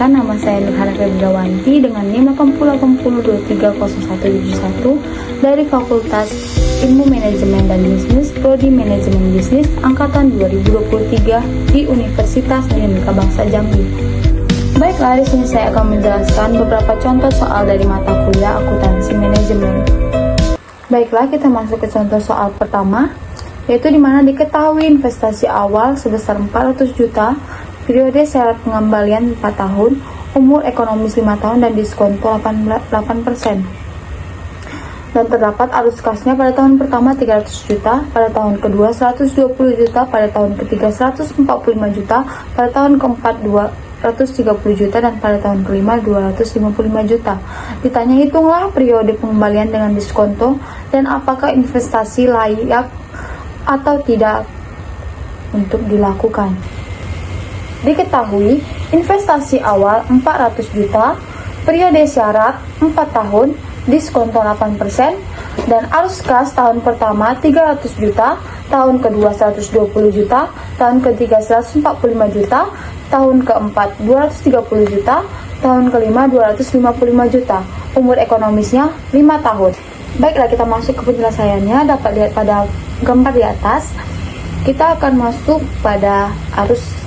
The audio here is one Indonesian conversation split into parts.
Perkenalkan, nama saya Nurhara Febriawanti dengan NIM 8080230171 dari Fakultas Ilmu Manajemen dan Bisnis, Prodi Manajemen Bisnis, Angkatan 2023 di Universitas Pendidikan Bangsa Jambi. Baiklah, di sini saya akan menjelaskan beberapa contoh soal dari mata kuliah akuntansi manajemen. Baiklah, kita masuk ke contoh soal pertama, yaitu di mana diketahui investasi awal sebesar 400 juta, periode syarat pengembalian 4 tahun, umur ekonomis 5 tahun, dan diskonto 8%. Dan terdapat arus kasnya pada tahun pertama 300 juta, pada tahun kedua 120 juta, pada tahun ketiga 145 juta, pada tahun keempat 230 juta, dan pada tahun kelima 255 juta. Ditanya, hitunglah periode pengembalian dengan diskonto dan apakah investasi layak atau tidak untuk dilakukan. Diketahui investasi awal 400 juta, periode syarat 4 tahun, diskonto 8%, dan arus kas tahun pertama 300 juta, tahun kedua 120 juta, tahun ketiga 145 juta, tahun keempat 230 juta, tahun kelima 255 juta. Umur ekonomisnya 5 tahun. Baiklah, kita masuk ke penyelesaiannya. Dapat lihat pada gambar di atas. Kita akan masuk pada arus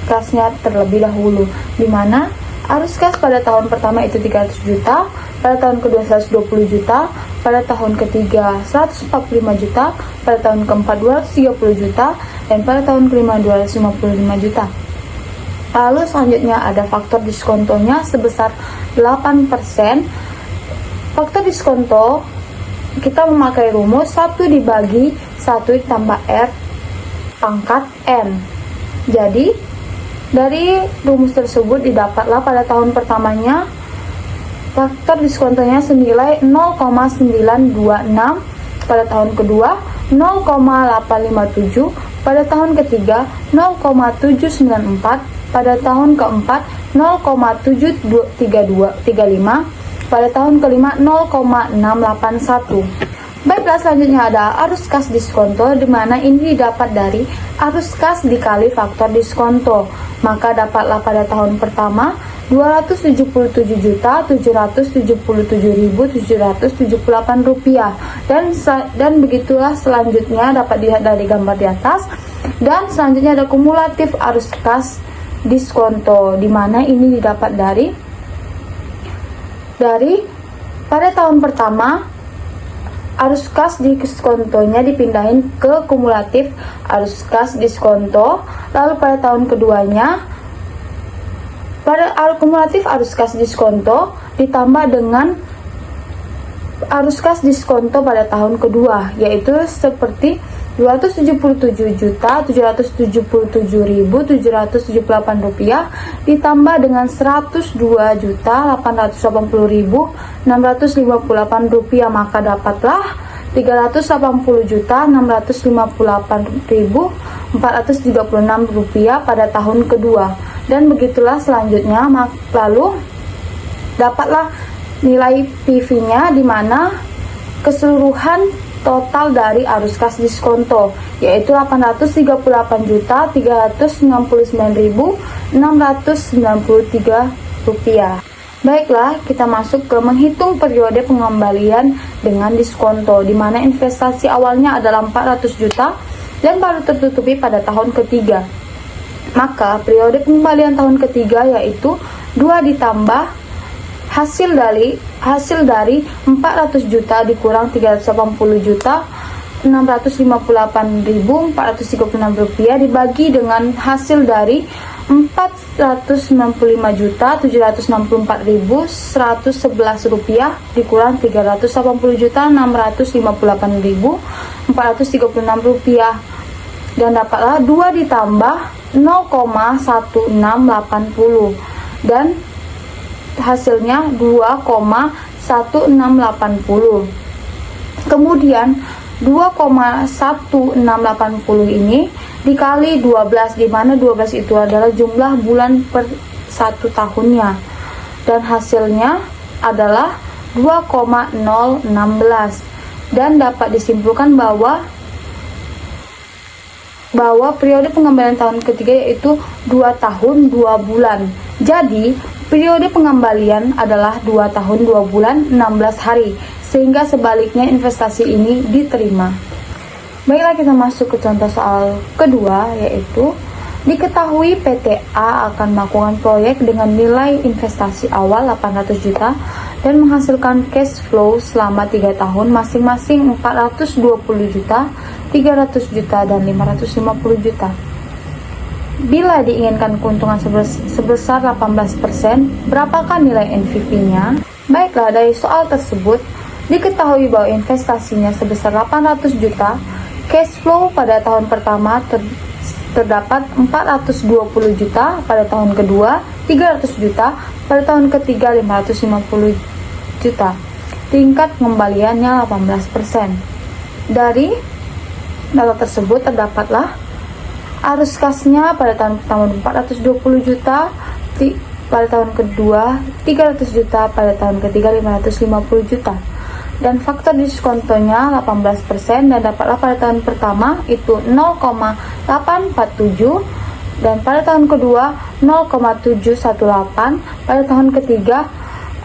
kasnya terlebih dahulu, di mana arus kas pada tahun pertama itu 300 juta, pada tahun kedua 120 juta, pada tahun ketiga 145 juta, pada tahun keempat 230 juta, dan pada tahun kelima 255 juta. Lalu selanjutnya ada faktor diskontonya sebesar 8%. Faktor diskonto kita memakai rumus 1 dibagi 1 ditambah R pangkat N. Jadi dari rumus tersebut didapatlah pada tahun pertamanya faktor diskontonya senilai 0,926, pada tahun kedua 0,857, pada tahun ketiga 0,794, pada tahun keempat 0,735, pada tahun kelima 0,681. Baiklah, selanjutnya ada arus kas diskonto, di mana ini didapat dari arus kas dikali faktor diskonto. Maka dapatlah pada tahun pertama 277.777.778 rupiah, dan begitulah selanjutnya dapat dilihat dari gambar di atas. Dan selanjutnya ada kumulatif arus kas diskonto, di mana ini didapat dari pada tahun pertama arus kas diskontonya dipindahin ke kumulatif arus kas diskonto. Lalu pada tahun keduanya pada kumulatif arus kas diskonto ditambah dengan arus kas diskonto pada tahun kedua, yaitu seperti 277.777.778 rupiah ditambah dengan 102.880.658 rupiah, maka dapatlah 380.958.436 rupiah pada tahun kedua. Dan begitulah selanjutnya. Lalu dapatlah nilai PV-nya, di mana keseluruhan total dari arus kas diskonto yaitu 838.369.693 rupiah. Baiklah, kita masuk ke menghitung periode pengembalian dengan diskonto, di mana investasi awalnya adalah 400 juta dan baru tertutupi pada tahun ketiga. Maka periode pengembalian tahun ketiga yaitu 2 ditambah hasil dari 400 juta dikurang 380 juta 658.436 rupiah dibagi dengan hasil dari 495 juta 764.111 rupiah dikurang 380 juta 658.436 rupiah, dan dapatlah 2 ditambah 0,1680, dan hasilnya 2,1680. Kemudian 2,1680 ini dikali 12, di mana 12 itu adalah jumlah bulan per 1 tahunnya, dan hasilnya adalah 2,016, dan dapat disimpulkan bahwa periode pengembalian tahun ketiga yaitu 2 tahun 2 bulan. Jadi Periode pengembalian adalah 2 tahun 2 bulan 16 hari, sehingga sebaliknya investasi ini diterima. Baiklah, kita masuk ke contoh soal kedua, yaitu diketahui PTA akan melakukan proyek dengan nilai investasi awal 800 juta dan menghasilkan cash flow selama 3 tahun masing-masing 420 juta, 300 juta, dan 550 juta. Bila diinginkan keuntungan sebesar 18%, berapakah nilai NPV-nya? Baiklah, dari soal tersebut, diketahui bahwa investasinya sebesar 800 juta, cash flow pada tahun pertama terdapat 420 juta, pada tahun kedua 300 juta, pada tahun ketiga 550 juta. Tingkat pengembaliannya 18%. Dari data tersebut terdapatlah arus kasnya pada tahun pertama 420 juta, pada tahun kedua 300 juta, pada tahun ketiga 550 juta. Dan faktor diskontonya 18% dan dapatlah pada tahun pertama itu 0,847 dan pada tahun kedua 0,718, pada tahun ketiga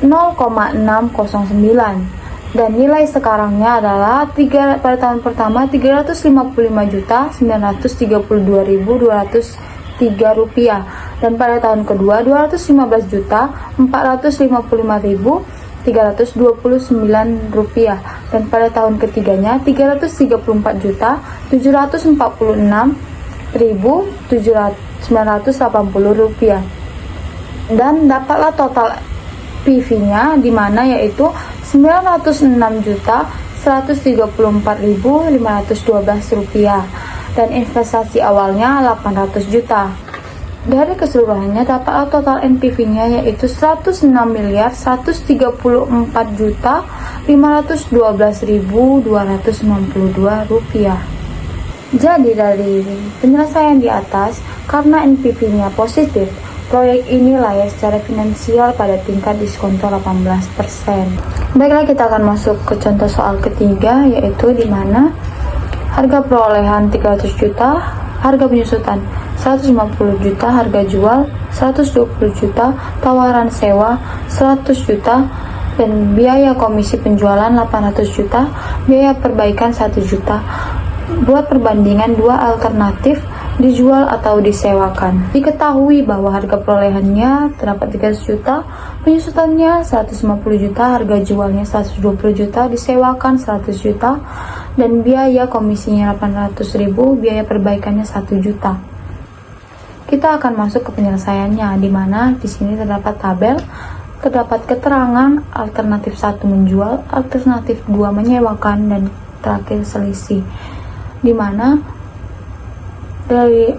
0,609. Dan nilai sekarangnya adalah pada tahun pertama 355.932.203 rupiah, dan pada tahun kedua 215.455.329 rupiah, dan pada tahun ketiganya 334.746.980 rupiah. Dan dapatlah total PV-nya di mana yaitu 906.134.512 rupiah dan investasi awalnya 800 juta. Dari keseluruhannya dapatlah total NPV-nya yaitu 106.134.512.292 rupiah. Jadi dari penyelesaian di atas, karena NPV-nya positif, proyek ini layak secara finansial pada tingkat diskonto 18%. Baiklah, kita akan masuk ke contoh soal ketiga, yaitu di mana harga perolehan 300 juta, harga penyusutan 150 juta, harga jual 120 juta, tawaran sewa 100 juta, dan biaya komisi penjualan 800 juta, biaya perbaikan 1 juta. Buat perbandingan dua alternatif dijual atau disewakan. Diketahui bahwa harga perolehannya terdapat 300 juta, penyusutannya 150 juta, harga jualnya 120 juta, disewakan 100 juta, dan biaya komisinya 800.000, biaya perbaikannya 1 juta. Kita akan masuk ke penyelesaiannya, di mana di sini terdapat tabel, terdapat keterangan alternatif 1 menjual, alternatif 2 menyewakan, dan terakhir selisih. Di mana dari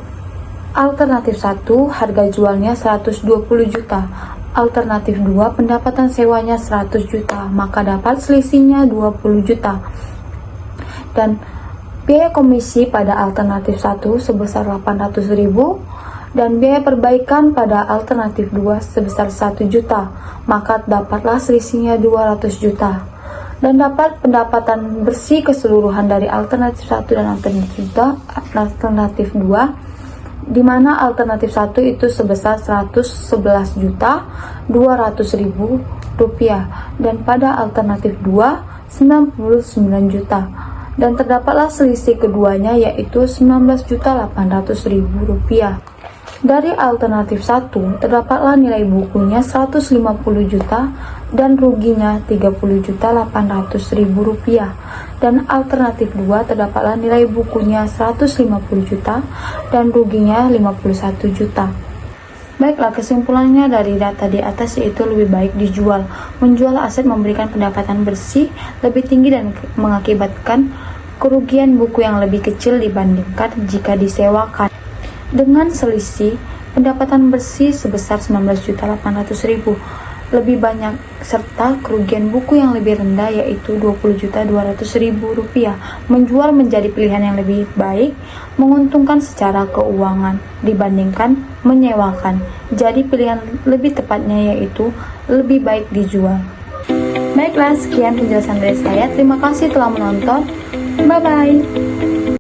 alternatif 1 harga jualnya 120 juta, alternatif 2 pendapatan sewanya 100 juta, maka dapat selisihnya 20 juta. Dan biaya komisi pada alternatif 1 sebesar 800.000 dan biaya perbaikan pada alternatif 2 sebesar 1 juta, maka dapatlah selisihnya 200 juta. Dan dapat pendapatan bersih keseluruhan dari alternatif 1 dan alternatif 2, di mana alternatif 1 itu sebesar 111 juta 200.000 rupiah dan pada alternatif 2 99 juta, dan terdapatlah selisih keduanya yaitu 19.800.000 rupiah. Dari alternatif 1 terdapatlah nilai bukunya 150 juta dan ruginya 30.800.000 rupiah, dan alternatif 2 terdapatlah nilai bukunya 150 juta dan ruginya 51 juta. Baiklah, kesimpulannya dari data di atas yaitu lebih baik dijual. Menjual aset memberikan pendapatan bersih lebih tinggi dan mengakibatkan kerugian buku yang lebih kecil dibandingkan jika disewakan. Dengan selisih pendapatan bersih sebesar 19.800.000 lebih banyak serta kerugian buku yang lebih rendah yaitu 20.200.000 rupiah, menjual menjadi pilihan yang lebih baik, menguntungkan secara keuangan dibandingkan menyewakan. Jadi pilihan lebih tepatnya yaitu lebih baik dijual. Baiklah, sekian penjelasan dari saya. Terima kasih telah menonton. Bye bye.